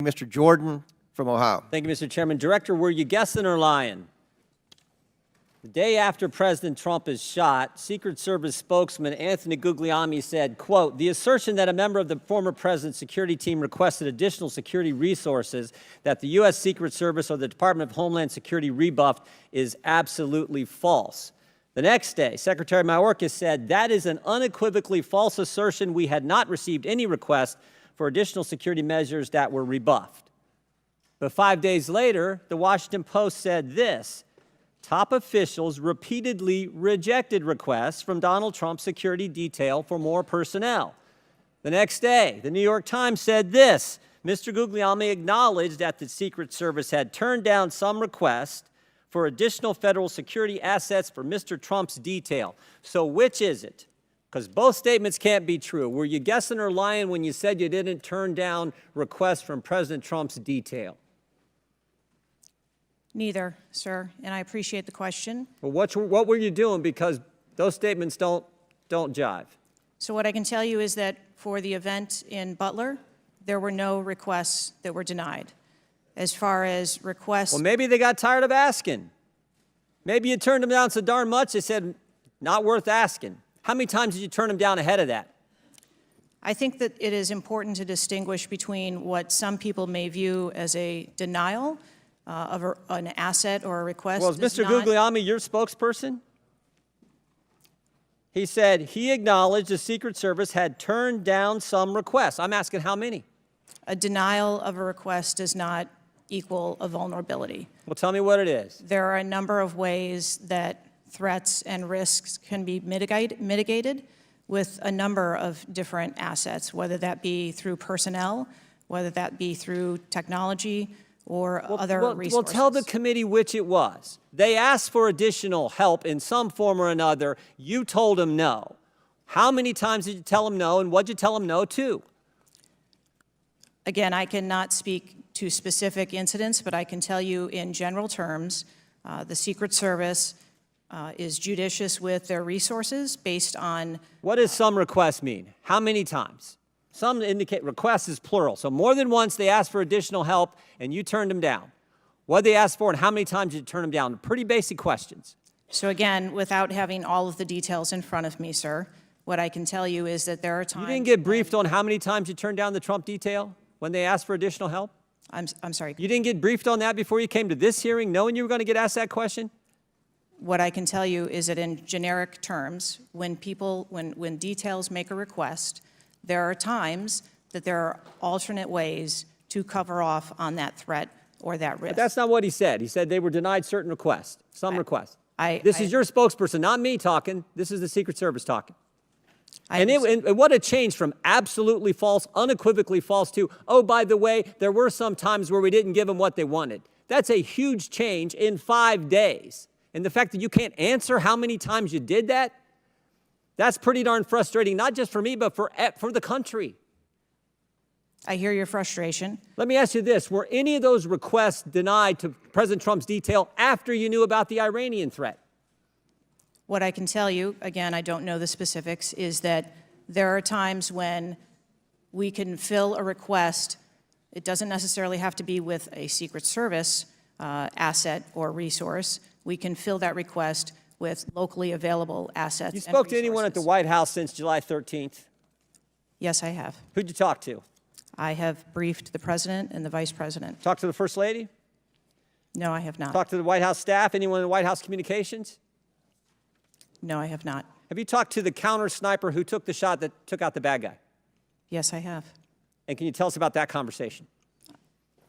Mr. Jordan from Ohio. Thank you, Mr. Chairman. Director, were you guessing or lying? The day after President Trump is shot, Secret Service spokesman Anthony Guglielmi said, quote, "The assertion that a member of the former president's security team requested additional security resources that the U.S. Secret Service or the Department of Homeland Security rebuffed is absolutely false." The next day, Secretary Mayorkas said, "That is an unequivocally false assertion. We had not received any request for additional security measures that were rebuffed." But 5 days later, the Washington Post said this: "Top officials repeatedly rejected requests from Donald Trump's security detail for more personnel." The next day, the New York Times said this: "Mr. Guglielmi acknowledged that the Secret Service had turned down some requests for additional federal security assets for Mr. Trump's detail." So which is it? Because both statements can't be true. Were you guessing or lying when you said you didn't turn down requests from President Trump's detail? Neither, sir, and I appreciate the question. Well, what were you doing? Because those statements don't jive. So what I can tell you is that for the event in Butler, there were no requests that were denied. As far as requests... Well, maybe they got tired of asking. Maybe you turned them down so darn much, they said, not worth asking. How many times did you turn them down ahead of that? I think that it is important to distinguish between what some people may view as a denial of an asset or a request. Well, is Mr. Guglielmi your spokesperson? He said he acknowledged the Secret Service had turned down some requests. I'm asking how many? A denial of a request does not equal a vulnerability. Well, tell me what it is. There are a number of ways that threats and risks can be mitigated with a number of different assets, whether that be through personnel, whether that be through technology, or other resources. Well, tell the committee which it was. They asked for additional help in some form or another. You told them no. How many times did you tell them no, and what did you tell them no to? Again, I cannot speak to specific incidents, but I can tell you in general terms, the Secret Service is judicious with their resources based on... What does some requests mean? How many times? Some indicate requests is plural. So more than once they asked for additional help and you turned them down. What did they ask for and how many times did you turn them down? Pretty basic questions. So again, without having all of the details in front of me, sir, what I can tell you is that there are times... You didn't get briefed on how many times you turned down the Trump detail when they asked for additional help? I'm sorry. You didn't get briefed on that before you came to this hearing knowing you were going to get asked that question? What I can tell you is that in generic terms, when details make a request, there are times that there are alternate ways to cover off on that threat or that risk. But that's not what he said. He said they were denied certain requests, some requests. This is your spokesperson, not me talking. This is the Secret Service talking. And what a change from absolutely false, unequivocally false to, oh, by the way, there were some times where we didn't give them what they wanted. That's a huge change in 5 days. And the fact that you can't answer how many times you did that, that's pretty darn frustrating, not just for me, but for the country. I hear your frustration. Let me ask you this. Were any of those requests denied to President Trump's detail after you knew about the Iranian threat? What I can tell you, again, I don't know the specifics, is that there are times when we can fill a request. It doesn't necessarily have to be with a Secret Service asset or resource. We can fill that request with locally available assets. You spoke to anyone at the White House since July 13th? Yes, I have. Who'd you talk to? I have briefed the President and the Vice President. Talked to the First Lady? No, I have not. Talked to the White House staff? Anyone in the White House communications? No, I have not. Have you talked to the counter sniper who took the shot that took out the bad guy? Yes, I have. And can you tell us about that conversation?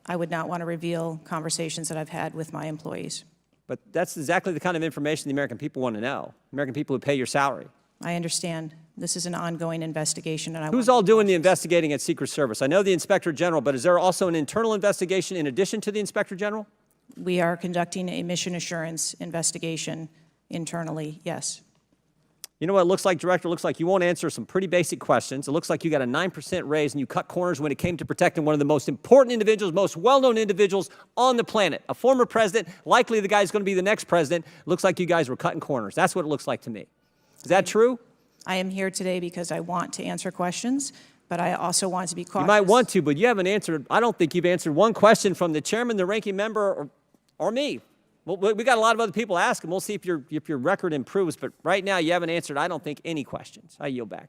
I would not want to reveal conversations that I've had with my employees. But that's exactly the kind of information the American people want to know. American people who pay your salary. I understand. This is an ongoing investigation. And Who's all doing the investigating at Secret Service? I know the Inspector General, but is there also an internal investigation in addition to the Inspector General? We are conducting a mission assurance investigation internally, yes. You know what it looks like, Director? It looks like you won't answer some pretty basic questions. It looks like you got a 9% raise and you cut corners when it came to protecting one of the most important individuals, most well-known individuals on the planet. A former president, likely the guy who's going to be the next president. Looks like you guys were cutting corners. That's what it looks like to me. Is that true? I am here today because I want to answer questions. but I also want to be cautious. You might want to, but you haven't answered, I don't think you've answered one question from the chairman, the ranking member, or me. Well, we got a lot of other people asking. We'll see if your record improves, but right now you haven't answered, I don't think, any questions. I yield back.